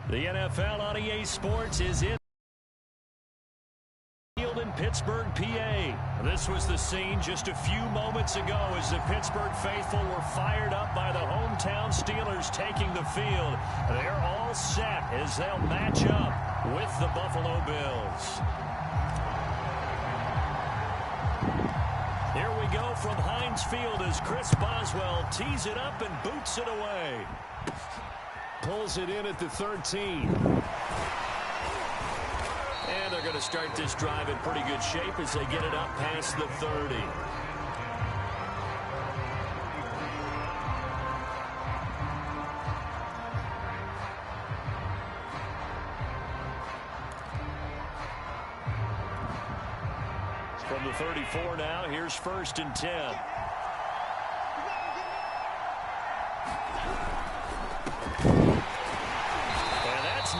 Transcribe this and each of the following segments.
The NFL on EA Sports is in Pittsburgh, PA. This was the scene just a few moments ago as the Pittsburgh faithful were fired up by the hometown Steelers taking the field. They're all set as they'll match up with the Buffalo Bills. Here we go from Heinz Field as Chris Boswell tees it up and boots it away. Pulls it in at the 13. And they're going to start this drive in pretty good shape as they get it up past the 30. From the 34 now, here's 1st and 10.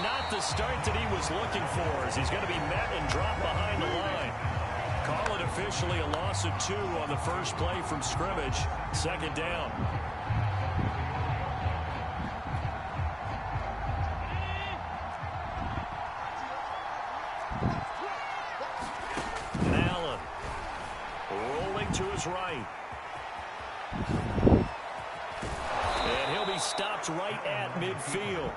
Not the start that he was looking for, as he's going to be met and dropped behind the line. Call it officially a loss of 2 on the first play from scrimmage. 2nd down. And Allen rolling to his right. And he'll be stopped right at midfield.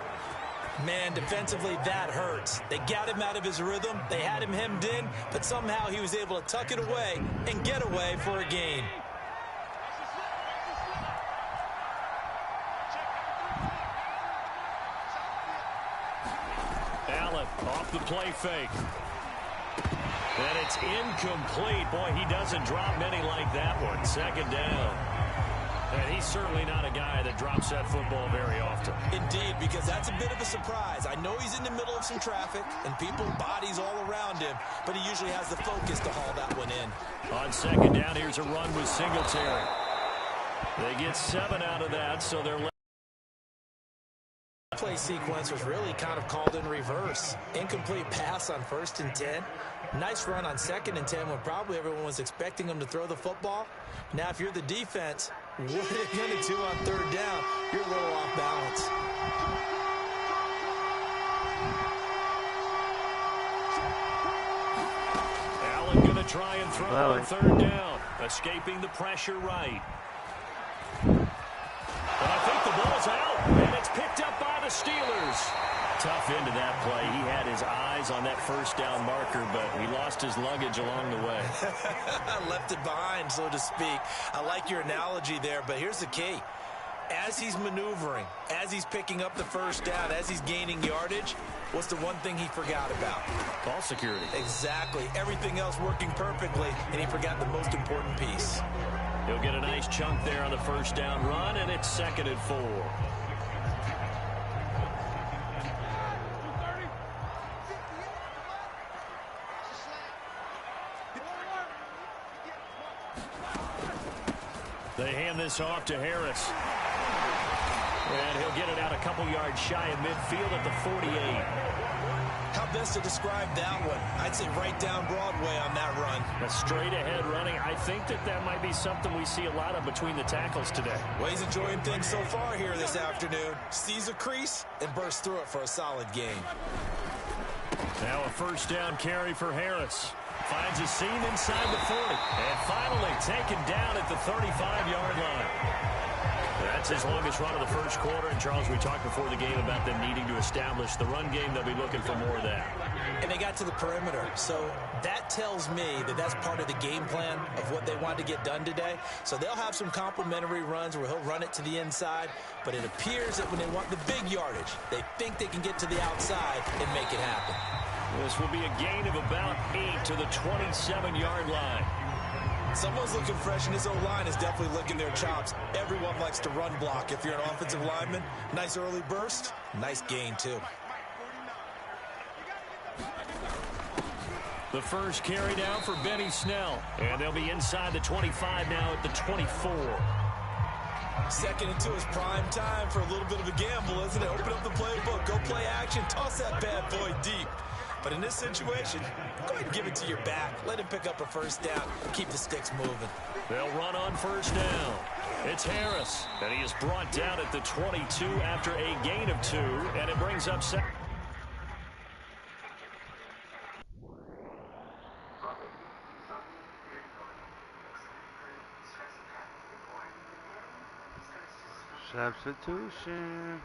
Man, defensively, that hurts. They got him out of his rhythm. They had him hemmed in, but somehow he was able to tuck it away and get away for a gain. Allen off the play fake. And it's incomplete. Boy, he doesn't drop many like that one. 2nd down. And he's certainly not a guy that drops that football very often. Indeed, because that's a bit of a surprise. I know he's in the middle of some traffic and people, bodies all around him, but he usually has the focus to haul that one in. On 2nd down, here's a run with Singletary. They get 7 out of that, so they're play sequence was really kind of called in reverse. Incomplete pass on 1st and 10. Nice run on 2nd and 10 when probably everyone was expecting him to throw the football. Now, if you're the defense, what are you going to do on 3rd down? You're a little off balance. Allen going to try and throw on 3rd down. Escaping the pressure right. And I think the ball's out, and it's picked up by the Steelers. Tough into that play. He had his eyes on that 1st down marker, but he lost his luggage along the way. Left it behind, so to speak. I like your analogy there, but here's the key. As he's maneuvering, as he's picking up the 1st down, as he's gaining yardage, what's the one thing he forgot about? Ball security. Exactly. Everything else working perfectly, and he forgot the most important piece. He'll get a nice chunk there on the 1st down run, and it's 2nd and 4. They hand this off to Harris. And he'll get it out a couple yards shy of midfield at the 48. How best to describe that one? I'd say right down Broadway on that run. A straight ahead running. I think that might be something we see a lot of between the tackles today. Well, he's enjoying things so far here this afternoon. Sees a crease and bursts through it for a solid gain. Now a 1st down carry for Harris. Finds a seam inside the 40. And finally taken down at the 35-yard line. That's his longest run of the 1st quarter. And, Charles, we talked before the game about them needing to establish the run game. They'll be looking for more of that. And they got to the perimeter. So that tells me that that's part of the game plan of what they want to get done today. So they'll have some complementary runs where he'll run it to the inside. But it appears that when they want the big yardage, they think they can get to the outside and make it happen. This will be a gain of about 8 to the 27-yard line. Someone's looking fresh, and his O-line is definitely licking their chops. Everyone likes to run block if you're an offensive lineman. Nice early burst. Nice gain, too. The first carry down for Benny Snell. And they'll be inside the 25 now at the 24. 2nd and 2 is prime time for a little bit of a gamble, isn't it? Open up the playbook, go play action, toss that bad boy deep. But in this situation, go ahead and give it to your back. Let him pick up a 1st down and keep the sticks moving. They'll run on 1st down. It's Harris, and he is brought down at the 22 after a gain of 2, and it brings up 2nd. Substitution.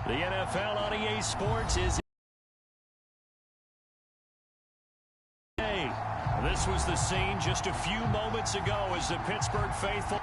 The NFL on EA Sports is This was the scene just a few moments ago as the Pittsburgh faithful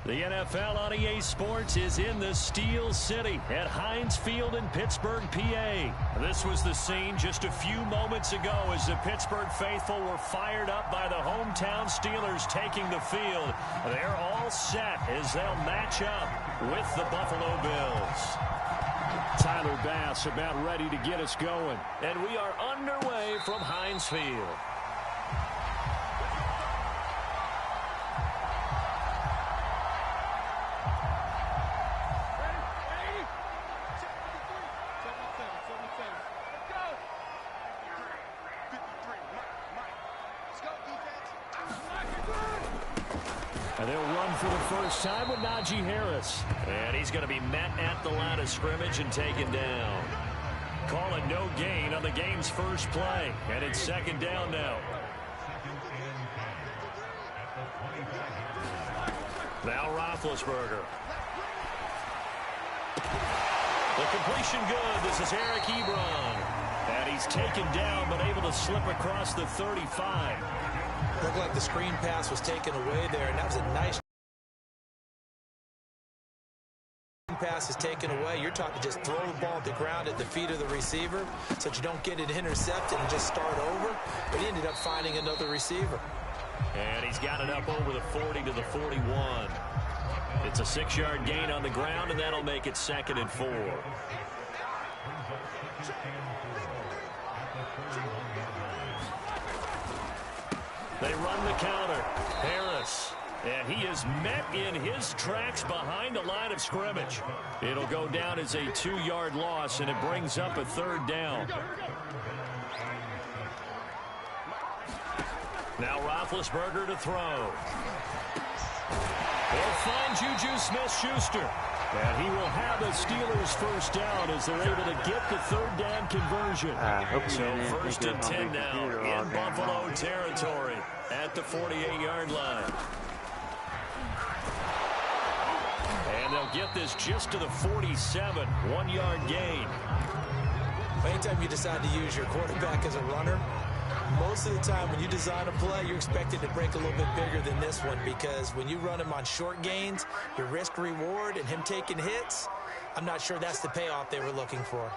The NFL on EA Sports is in the Steel City at Heinz Field in Pittsburgh, PA. This was the scene just a few moments ago as the Pittsburgh faithful were fired up by the hometown Steelers taking the field. They're all set as they'll match up with the Buffalo Bills. Tyler Bass about ready to get us going. And we are underway from Heinz Field. And they'll run for the first time with Najee Harris. And he's going to be met at the line of scrimmage and taken down. Call it no gain on the game's first play. And it's second down now. Now Roethlisberger. The completion good. This is Eric Ebron. And he's taken down but able to slip across the 35. Looked like the screen pass was taken away there, and that was a nice pass is taken away. You're talking just throw the ball at the ground at the feet of the receiver so that you don't get it intercepted and just start over. But he ended up finding another receiver. And he's got it up over the 40 to the 41. It's a 6-yard gain on the ground, and that'll make it 2nd and 4. They run the counter. Harris. And he is met in his tracks behind the line of scrimmage. It'll go down as a 2-yard loss, and it brings up a 3rd down. Now Roethlisberger to throw. They'll find Juju Smith-Schuster. And he will have the Steelers first down as they're able to get the 3rd down conversion. So 1st and 10 now in Buffalo territory at the 48-yard line. And they'll get this just to the 47, 1-yard gain. Anytime you decide to use your quarterback as a runner, most of the time when you design a play, you're expected to break a little bit bigger than this one, because when you run him on short gains, your risk reward and him taking hits, I'm not sure that's the payoff they were looking for.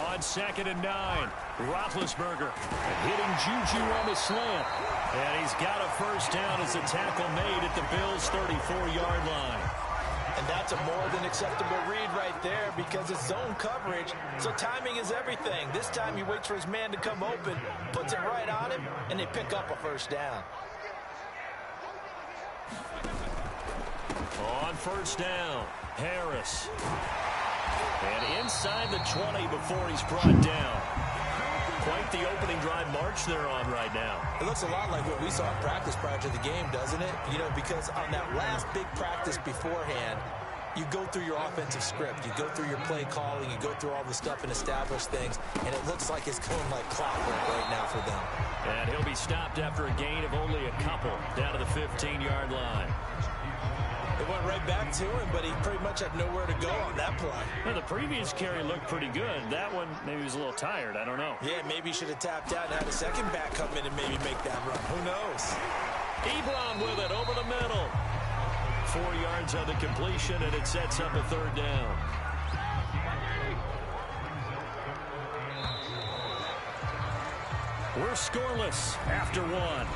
On 2nd and 9, Roethlisberger hitting Juju on the slant. And he's got a first down as a tackle made at the Bills' 34-yard line. And that's a more than acceptable read right there, because it's zone coverage, so timing is everything. This time he waits for his man to come open, puts it right on him, and they pick up a first down. On 1st down, Harris. And inside the 20 before he's brought down. Quite the opening drive march they're on right now. It looks a lot like what we saw in practice prior to the game, doesn't it? You know, because on that last big practice beforehand, you go through your offensive script. You go through your play calling. You go through all the stuff and establish things. And it looks like it's going like clockwork right now for them. And he'll be stopped after a gain of only a couple down to the 15-yard line. It went right back to him, but he pretty much had nowhere to go on that play. Well, the previous carry looked pretty good. That one, maybe he was a little tired. I don't know. Yeah, maybe he should have tapped out and had a second back come in and maybe make that run. Who knows? Ebron with it over the middle. 4 yards on the completion, and it sets up a 3rd down. We're scoreless after 1.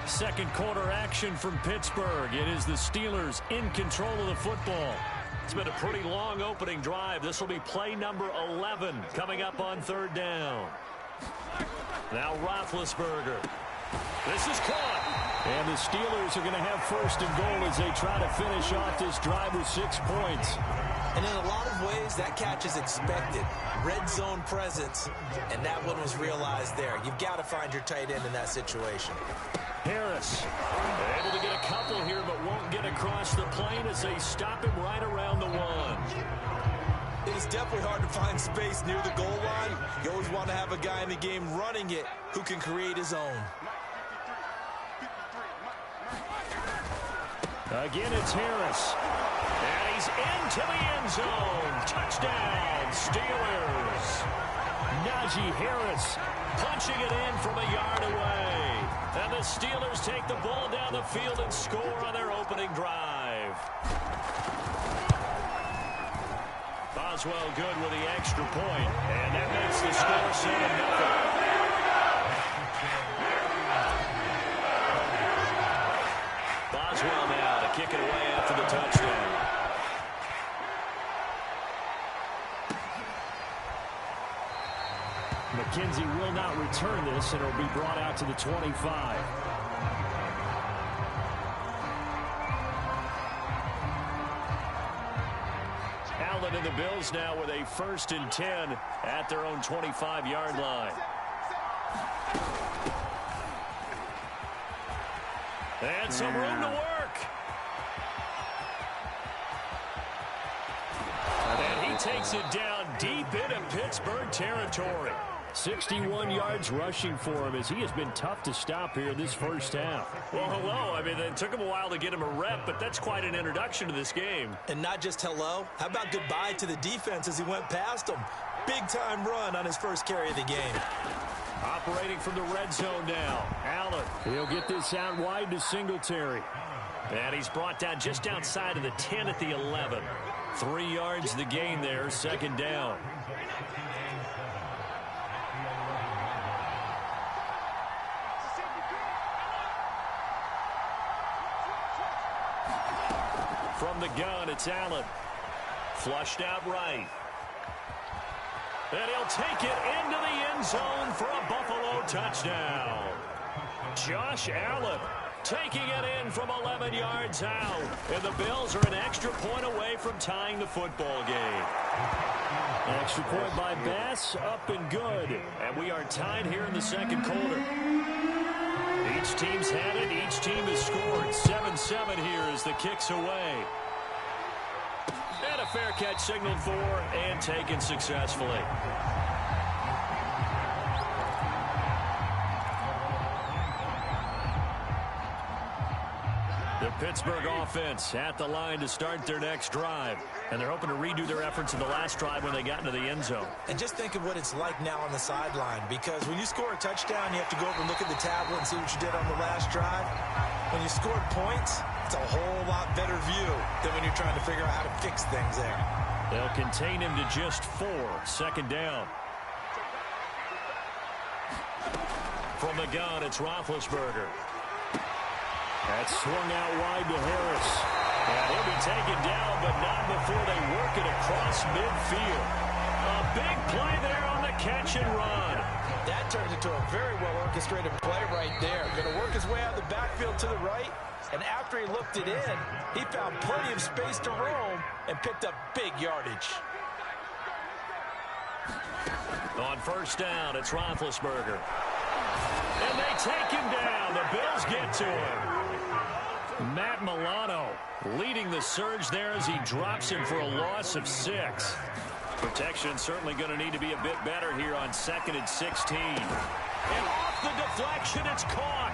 Second quarter action from Pittsburgh. It is the Steelers in control of the football. It's been a pretty long opening drive. This will be play number 11 coming up on 3rd down. Now Roethlisberger. This is caught. And the Steelers are going to have 1st and goal as they try to finish off this drive with 6 points. And in a lot of ways, that catch is expected. Red zone presence, and that one was realized there. You've got to find your tight end in that situation. Harris able to get a couple here, but won't get across the plane as they stop him right around the 1. It is definitely hard to find space near the goal line. You always want to have a guy in the game running it who can create his own. Again, it's Harris. And he's into the end zone. Touchdown, Steelers. Najee Harris punching it in from a yard away. And the Steelers take the ball down the field and score on their opening drive. Boswell good with the extra point, and that makes the score 7-0. Boswell now to kick it away after the touchdown. McKenzie will not return this, and it'll be brought out to the 25. Allen and the Bills now with a 1st and 10 at their own 25-yard line. And some room to work. And he takes it down deep into Pittsburgh territory. 61 yards rushing for him as he has been tough to stop here this first half. Well, hello. I mean, it took him a while to get him a rep, but that's quite an introduction to this game. And not just hello. How about goodbye to the defense as he went past him? Big-time run on his first carry of the game. Operating from the red zone now. Allen. He'll get this out wide to Singletary. And he's brought down just outside of the 10 at the 11. 3 yards the gain there, 2nd down. From the gun, it's Allen. Flushed out right. And he'll take it into the end zone for a Buffalo touchdown. Josh Allen taking it in from 11 yards out. And the Bills are an extra point away from tying the football game. Extra point by Bass, up and good. And we are tied here in the 2nd quarter. Each team's had it. Each team has scored. 7-7 here as the kick's away. And a fair catch signaled for and taken successfully. The Pittsburgh offense at the line to start their next drive. And they're hoping to redo their efforts in the last drive when they got into the end zone. And just think of what it's like now on the sideline, because when you score a touchdown, you have to go over and look at the tablet and see what you did on the last drive. When you scored points, it's a whole lot better view than when you're trying to figure out how to fix things there. They'll contain him to just 4. 2nd down. From the gun, it's Roethlisberger. That's swung out wide to Harris. And he'll be taken down, but not before they work it across midfield. A big play there on the catch and run. That turned into a very well-orchestrated play right there. Going to work his way out of the backfield to the right, and after he looked it in, he found plenty of space to roam and picked up big yardage. On 1st down, it's Roethlisberger. And they take him down. The Bills get to him. Matt Milano leading the surge there as he drops him for a loss of 6. Protection certainly going to need to be a bit better here on 2nd and 16. And off the deflection, it's caught.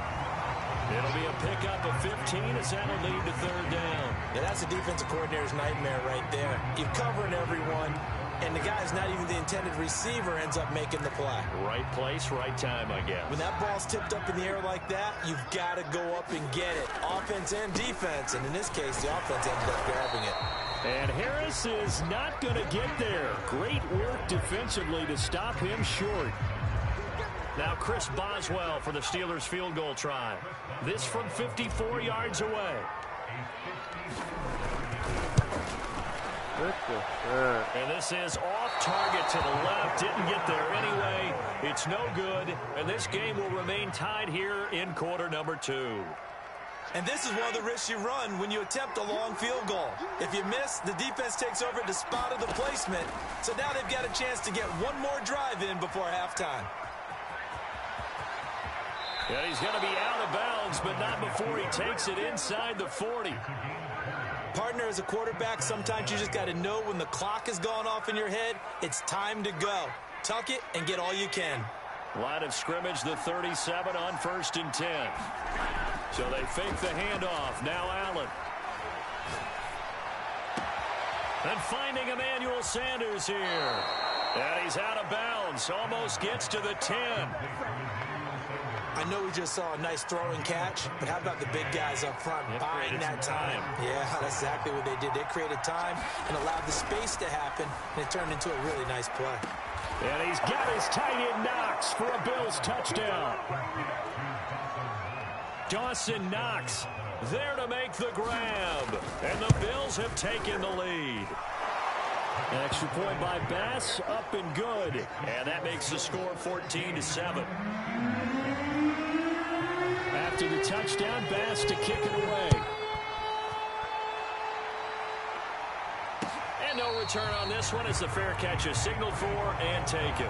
It'll be a pickup of 15 as that'll lead to 3rd down. Yeah, that's a defensive coordinator's nightmare right there. You're covering everyone, and the guy's not even the intended receiver ends up making the play. Right place, right time, I guess. When that ball's tipped up in the air like that, you've got to go up and get it. Offense and defense, and in this case, the offense ended up grabbing it. And Harris is not going to get there. Great work defensively to stop him short. Now Chris Boswell for the Steelers field goal try. This from 54 yards away. And this is off target to the left. Didn't get there anyway. It's no good. And this game will remain tied here in quarter number 2. And this is one of the risks you run when you attempt a long field goal. If you miss, the defense takes over at the spot of the placement. So now they've got a chance to get one more drive in before halftime. And he's going to be out of bounds, but not before he takes it inside the 40. Partner, as a quarterback, sometimes you just got to know when the clock has gone off in your head, it's time to go. Tuck it and get all you can. Line of scrimmage, the 37 on 1st and 10. So they fake the handoff. Now Allen. And finding Emmanuel Sanders here. And he's out of bounds. Almost gets to the 10. I know we just saw a nice throwing catch, but how about the big guys up front buying that time? Yeah, that's exactly what they did. They created time and allowed the space to happen, and it turned into a really nice play. And he's got his tight end Knox for a Bills touchdown. Dawson Knox there to make the grab. And the Bills have taken the lead. An extra point by Bass, up and good. And that makes the score 14-7. After the touchdown, Bass to kick it away. And no return on this one as the fair catch is signaled for and taken.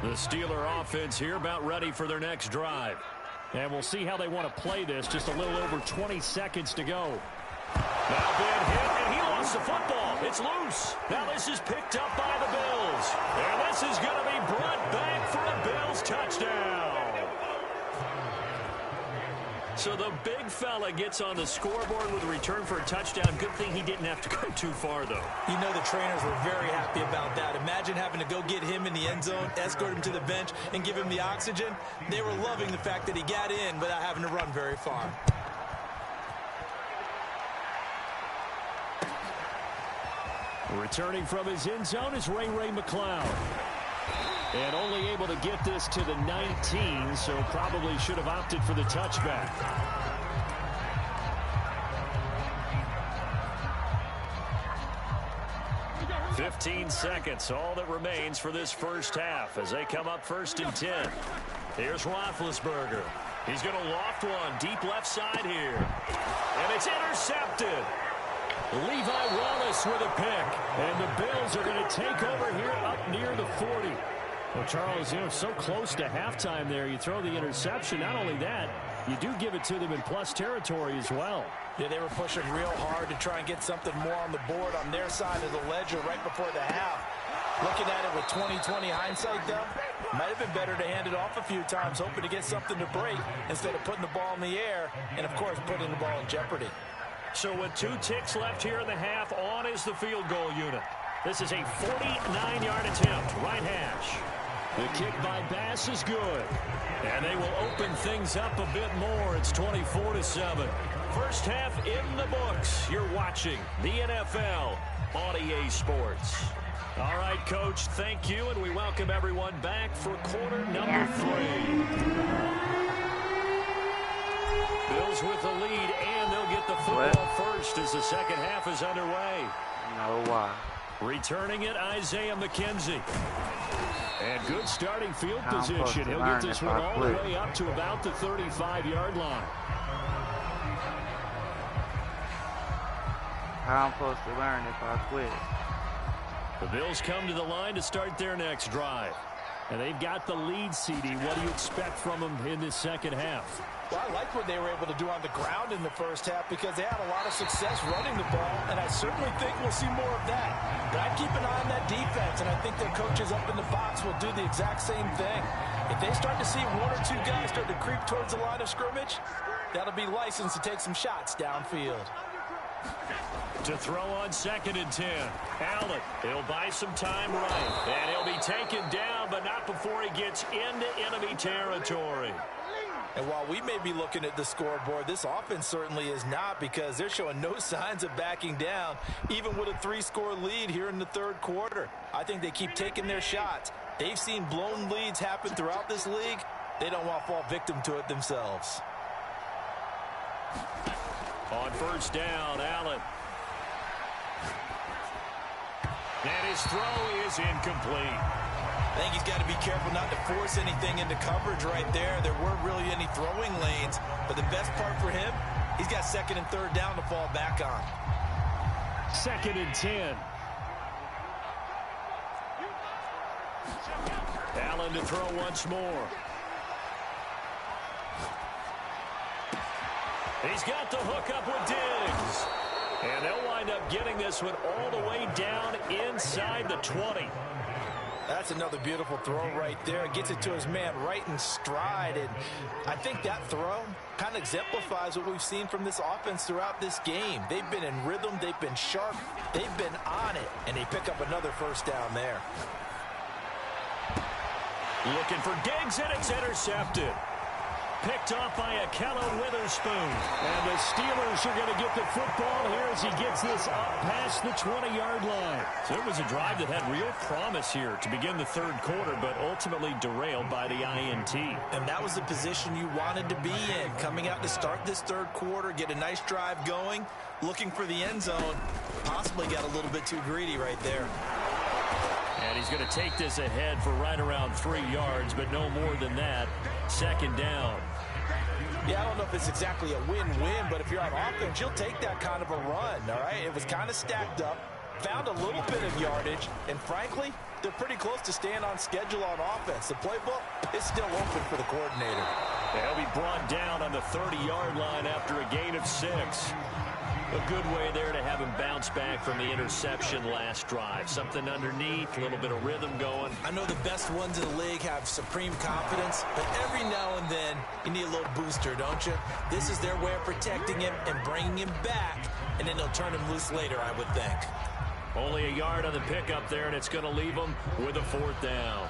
The Steeler offense here about ready for their next drive. And we'll see how they want to play this. Just a little over 20 seconds to go. Now big hit, and he lost the football. It's loose. Now this is picked up by the Bills. And this is going to be brought back for a Bills touchdown. So the big fella gets on the scoreboard with a return for a touchdown. Good thing he didn't have to go too far, though. You know the trainers were very happy about that. Imagine having to go get him in the end zone, escort him to the bench, and give him the oxygen. They were loving the fact that he got in without having to run very far. Returning from his end zone is Ray McCloud. And only able to get this to the 19, so probably should have opted for the touchback. "15 seconds, all that remains for this first half as they come up 1st and 10. Here's Roethlisberger. He's going to loft one deep left side here. And it's intercepted. Levi Wallace with a pick. And the Bills are going to take over here up near the 40. Well, Charles, you know, so close to halftime there. You throw the interception. Not only that, you do give it to them in plus territory as well. Yeah, they were pushing real hard to try and get something more on the board on their side of the ledger right before the half. Looking at it with 20/20 hindsight, though, might have been better to hand it off a few times, hoping to get something to break instead of putting the ball in the air and, of course, putting the ball in jeopardy. So with 2 ticks left here in the half, on is the field goal unit. This is a 49-yard attempt, right hash. The kick by Bass is good. And they will open things up a bit more. It's 24-7. First half in the books. You're watching the NFL on EA Sports. All right, Coach, thank you, and we welcome everyone back for quarter number 3. Bills with the lead, and they'll get the football first as the second half is underway. No why. Returning it, Isaiah McKenzie. And good starting field position. He'll get this one all the way up to about the 35-yard line. How I'm supposed to learn if I quit? The Bills come to the line to start their next drive. And they've got the lead, CD. What do you expect from them in this second half? Well, I like what they were able to do on the ground in the first half because they had a lot of success running the ball, and I certainly think we'll see more of that. But I'd keep an eye on that defense, and I think their coaches up in the box will do the exact same thing. If they start to see 1 or 2 guys start to creep towards the line of scrimmage, that'll be licensed to take some shots downfield. To throw on 2nd and 10. Allen, he'll buy some time right. And he'll be taken down, but not before he gets into enemy territory. And while we may be looking at the scoreboard, this offense certainly is not because they're showing no signs of backing down, even with a 3-score lead here in the third quarter. I think they keep taking their shots. They've seen blown leads happen throughout this league. They don't want to fall victim to it themselves. On first down, Allen. And his throw is incomplete. I think he's got to be careful not to force anything into coverage right there. There weren't really any throwing lanes, but the best part for him, he's got 2nd and 3rd down to fall back on. 2nd and 10. Allen to throw once more. He's got the hook up with Diggs. And they'll wind up getting this one all the way down inside the 20. That's another beautiful throw right there. Gets it to his man right in stride. And I think that throw kind of exemplifies what we've seen from this offense throughout this game. They've been in rhythm. They've been sharp. They've been on it. And they pick up another first down there. Looking for Diggs, and it's intercepted. Picked off by Akello Witherspoon. And the Steelers are going to get the football here as he gets this up past the 20-yard line. So it was a drive that had real promise here to begin the third quarter, but ultimately derailed by the INT. And that was the position you wanted to be in. Coming out to start this third quarter, get a nice drive going, looking for the end zone. Possibly got a little bit too greedy right there. And he's going to take this ahead for right around 3 yards, but no more than that. Second down. Yeah, I don't know if it's exactly a win-win, but if you're on offense, you'll take that kind of a run, all right? It was kind of stacked up, found a little bit of yardage, and frankly, they're pretty close to staying on schedule on offense. The playbook is still open for the coordinator. They'll be brought down on the 30-yard line after a gain of 6. A good way there to have him bounce back from the interception last drive. Something underneath, a little bit of rhythm going. I know the best ones in the league have supreme confidence, but every now and then you need a little booster, don't you? This is their way of protecting him and bringing him back, and then they'll turn him loose later, I would think. Only a yard on the pickup there, and it's going to leave him with a 4th down.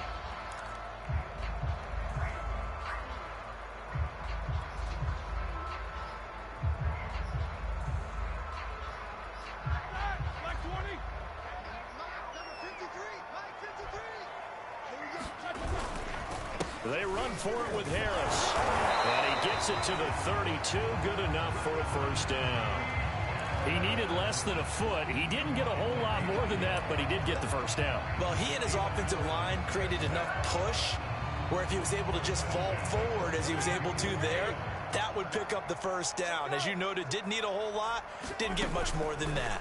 They run for it with Harris. And he gets it to the 32. Good enough for a first down. He needed less than a foot. He didn't get a whole lot more than that, but he did get the first down. Well, he and his offensive line created enough push where if he was able to just fall forward as he was able to there, that would pick up the first down. As you noted, didn't need a whole lot, didn't get much more than that.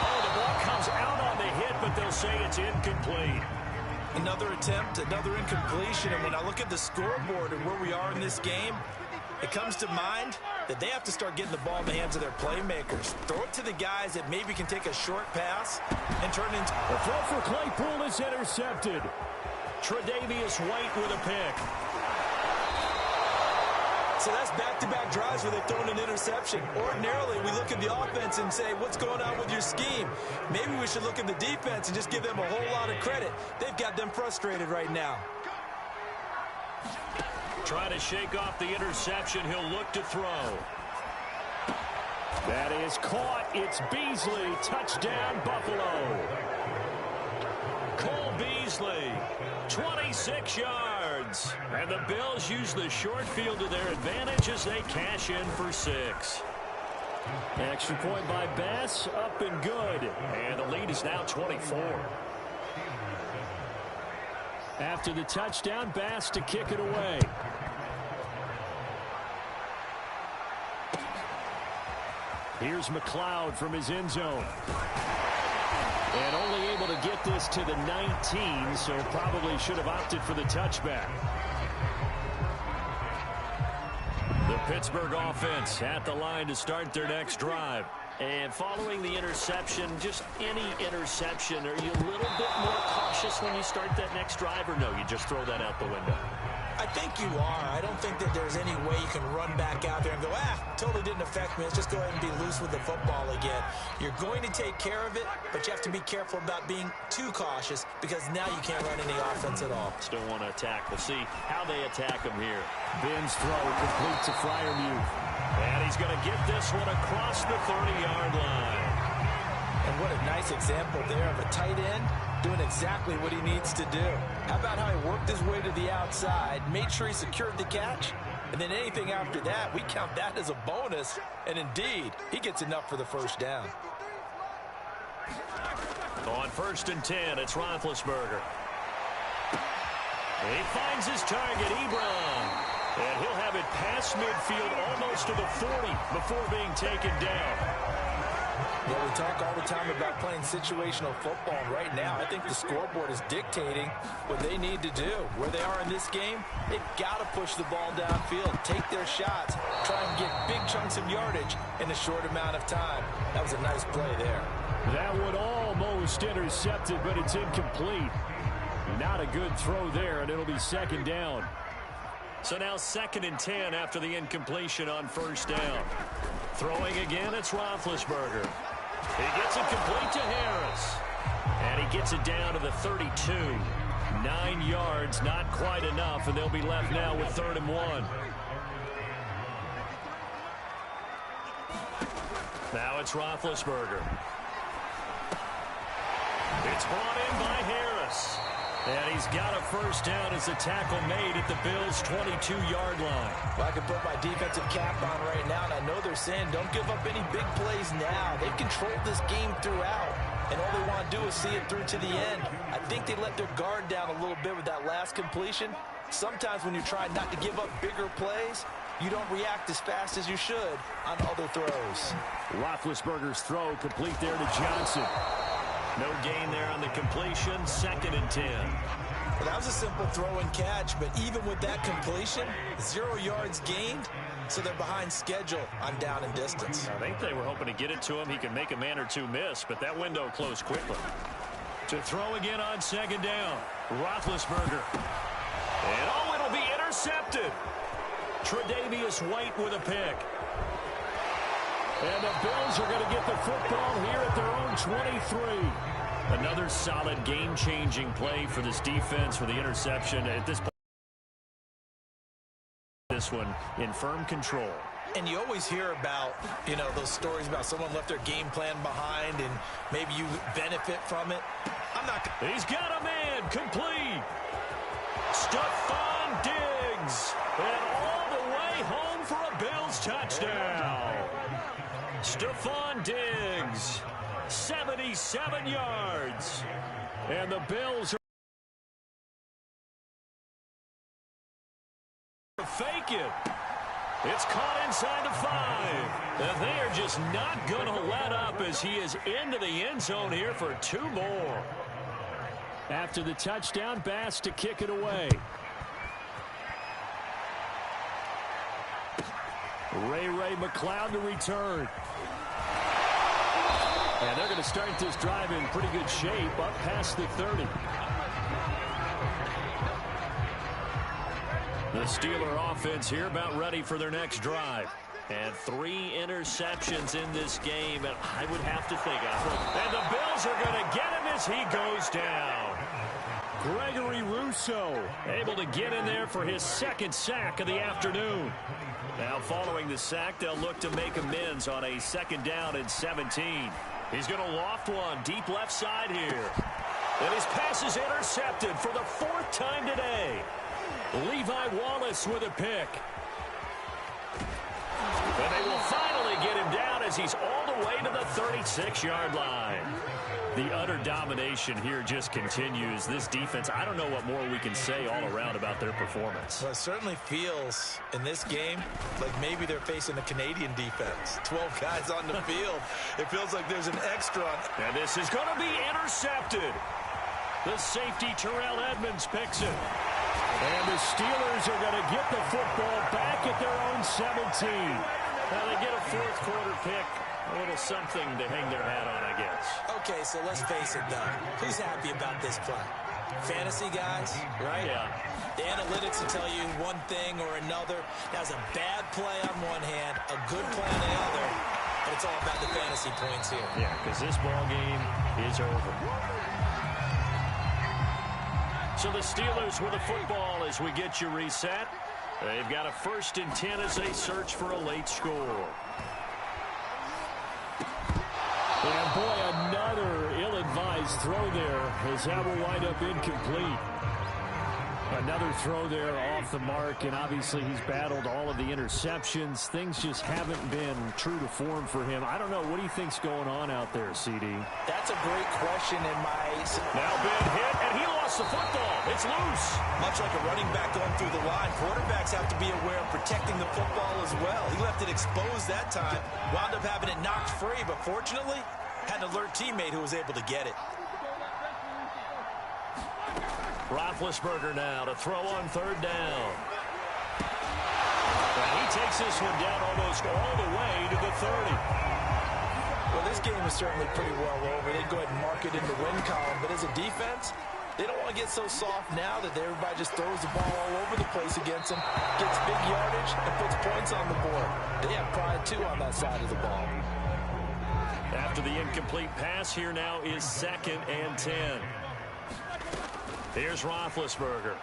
Oh, the ball comes out on the hit, but they'll say it's incomplete. Another attempt, another incompletion, and when I look at the scoreboard and where we are in this game, it comes to mind that they have to start getting the ball in the hands of their playmakers. Throw it to the guys that maybe can take a short pass and turn it into... The throw for Claypool is intercepted. Tre'Davious White with a pick. So that's back-to-back drives where they've thrown an interception. Ordinarily, we look at the offense and say, what's going on with your scheme? Maybe we should look at the defense and just give them a whole lot of credit. They've got them frustrated right now. Trying to shake off the interception. He'll look to throw. That is caught. It's Beasley. Touchdown, Buffalo. Cole Beasley, 26 yards. And the Bills use the short field to their advantage as they cash in for 6. Extra point by Bass, up and good. And the lead is now 24. After the touchdown, Bass to kick it away. Here's McLeod from his end zone. And only able to get this to the 19, so probably should have opted for the touchback. The Pittsburgh offense at the line to start their next drive. And following the interception, just any interception, are you a little bit more cautious when you start that next drive, or no, you just throw that out the window? I think you are. I don't think that there's any way you can run back out there and go, totally didn't affect me. Let's just go ahead and be loose with the football again. You're going to take care of it, but you have to be careful about being too cautious because now you can't run any offense at all. Still want to attack. We'll see how they attack him here. Ben's throw complete to Freiermuth. And he's going to get this one across the 30-yard line. And what a nice example there of a tight end doing exactly what he needs to do. How about how he worked his way to the outside, made sure he secured the catch, and then anything after that, we count that as a bonus. And indeed, he gets enough for the first down. On 1st and 10, it's Roethlisberger. He finds his target, Ebron. And he'll have it past midfield almost to the 40 before being taken down. Yeah, we talk all the time about playing situational football, and right now I think the scoreboard is dictating what they need to do. Where they are in this game, they've got to push the ball downfield, take their shots, try and get big chunks of yardage in a short amount of time. That was a nice play there. That one almost intercepted, but it's incomplete. Not a good throw there, and it'll be second down. So now 2nd and 10 after the incompletion on first down. Throwing again, it's Roethlisberger. He gets it complete to Harris. And he gets it down to the 32. 9 yards, not quite enough, and they'll be left now with 3rd and 1. Now it's Roethlisberger. It's brought in by Harris. And he's got a first down as the tackle made at the Bills' 22-yard line. Well, I can put my defensive cap on right now, and I know they're saying don't give up any big plays now. They've controlled this game throughout, and all they want to do is see it through to the end. I think they let their guard down a little bit with that last completion. Sometimes when you're trying not to give up bigger plays, you don't react as fast as you should on other throws. Roethlisberger's throw complete there to Johnson. No gain there on the completion. 2nd and 10. Well, that was a simple throw and catch, but even with that completion, 0 yards gained, so they're behind schedule on down and distance. I think they were hoping to get it to him. He could make a man or two miss, but that window closed quickly. To throw again on 2nd down. Roethlisberger. And oh, it'll be intercepted. Tre'Davious White with a pick. And the Bills are going to get the football here at their own 23. Another solid game-changing play for this defense for the interception. At this point, this one in firm control. And you always hear about, you know, those stories about someone left their game plan behind and maybe you benefit from it. He's got a man complete. Stephon Diggs. And all the way home for a Bills touchdown. Stephon Diggs, 77 yards. And the Bills are fake it. It's caught inside the 5. And they are just not going to let up as he is into the end zone here for 2 more. After the touchdown, Bass to kick it away. Ray McCloud to return. And they're going to start this drive in pretty good shape up past the 30. The Steeler offense here about ready for their next drive. And 3 interceptions in this game, and I would have to think of it. And the Bills are going to get him as he goes down. Gregory Rousseau able to get in there for his 2nd sack of the afternoon. Now following the sack, they'll look to make amends on a 2nd down and 17. He's going to loft one deep left side here. And his pass is intercepted for the 4th time today. Levi Wallace with a pick. And they will finally get him down as he's all the way to the 36-yard line. The utter domination here just continues. This defense, I don't know what more we can say all around about their performance. Well, it certainly feels in this game like maybe they're facing a Canadian defense. 12 guys on the field. It feels like there's an extra. And this is going to be intercepted. The safety, Terrell Edmonds, picks it. And the Steelers are going to get the football back at their own 17. Now they get a 4th quarter pick. A little something to hang their hat on, I guess. Okay, so let's face it, though. Who's happy about this play? Fantasy guys, right? Yeah. The analytics will tell you one thing or another. That was a bad play on one hand, a good play on the other, but it's all about the fantasy points here. Yeah, because this ball game is over. So the Steelers with the football as we get you reset. They've got a 1st and 10 as they search for a late score. And boy, another ill-advised throw there as that will wind up incomplete. Another throw there off the mark, and obviously he's battled all of the interceptions. Things just haven't been true to form for him. I don't know. What do you think's going on out there, CD? That's a great question in my... Now been hit, and he lost the football. It's loose. Much like a running back going through the line, quarterbacks have to be aware of protecting the football as well. He left it exposed that time, wound up having it knocked free, but fortunately, had an alert teammate who was able to get it. Roethlisberger now to throw on third down. And he takes this one down almost all the way to the 30. Well, this game is certainly pretty well over. They'd go ahead and mark it in the win column, but as a defense, they don't want to get so soft now that everybody just throws the ball all over the place against them, gets big yardage, and puts points on the board. They have pride, too, on that side of the ball. After the incomplete pass, here now is 2nd and 10. Here's Roethlisberger.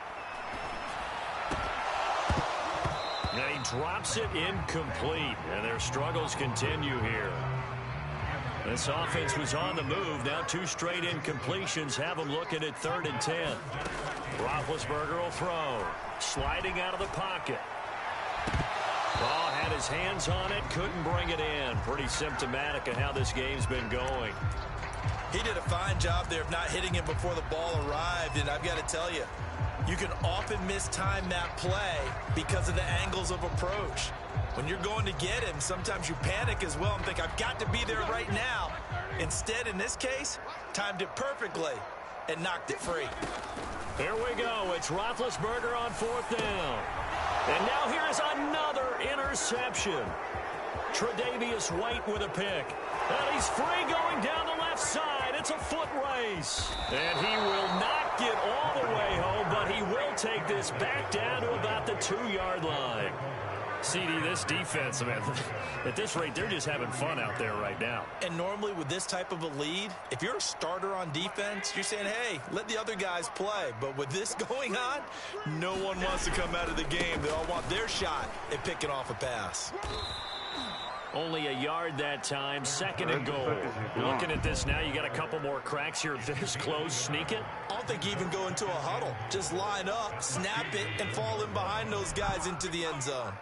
And he drops it incomplete, and their struggles continue here. This offense was on the move. Now 2 straight incompletions have them looking at 3rd and 10. Roethlisberger will throw. Sliding out of the pocket. Oh, had his hands on it, couldn't bring it in. Pretty symptomatic of how this game's been going. He did a fine job there of not hitting him before the ball arrived, and I've got to tell you, you can often mistime that play because of the angles of approach. When you're going to get him, sometimes you panic as well and think, I've got to be there right now. Instead, in this case, timed it perfectly and knocked it free. Here we go. It's Roethlisberger on 4th down. And now here is another interception. Tre'Davious White with a pick. And he's free going down the left side. It's a foot race. And he will not get all the way home, but he will take this back down to about the 2-yard line. CD, this defense, man, at this rate, they're just having fun out there right now. And normally with this type of a lead, if you're a starter on defense, you're saying, hey, let the other guys play. But with this going on, no one wants to come out of the game. They all want their shot at picking off a pass. Only a yard that time, 2nd and goal. Looking at this now, you got a couple more cracks here. This close, sneak it. I don't think you even go into a huddle. Just line up, snap it, and fall in behind those guys into the end zone.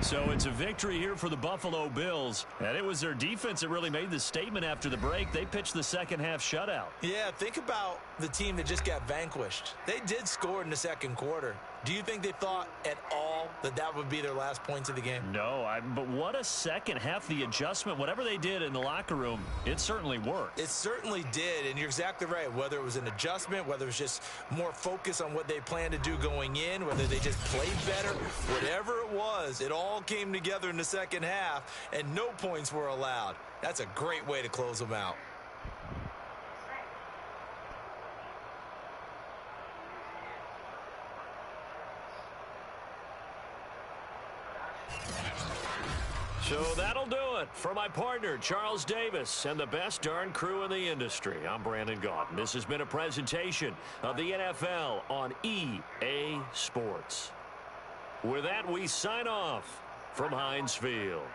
So it's a victory here for the Buffalo Bills. And it was their defense that really made the statement after the break. They pitched the second half shutout. Yeah, think about the team that just got vanquished. They did score in the second quarter. Do you think they thought at all that that would be their last points of the game? No, but what a second half. The adjustment, whatever they did in the locker room, it certainly worked. It certainly did, and you're exactly right. Whether it was an adjustment, whether it was just more focus on what they planned to do going in, whether they just played better, whatever it was, it all came together in the second half, and no points were allowed. That's a great way to close them out. So that'll do it for my partner, Charles Davis, and the best darn crew in the industry. I'm Brandon Gaudin. This has been a presentation of the NFL on EA Sports. With that, we sign off from Heinz Field.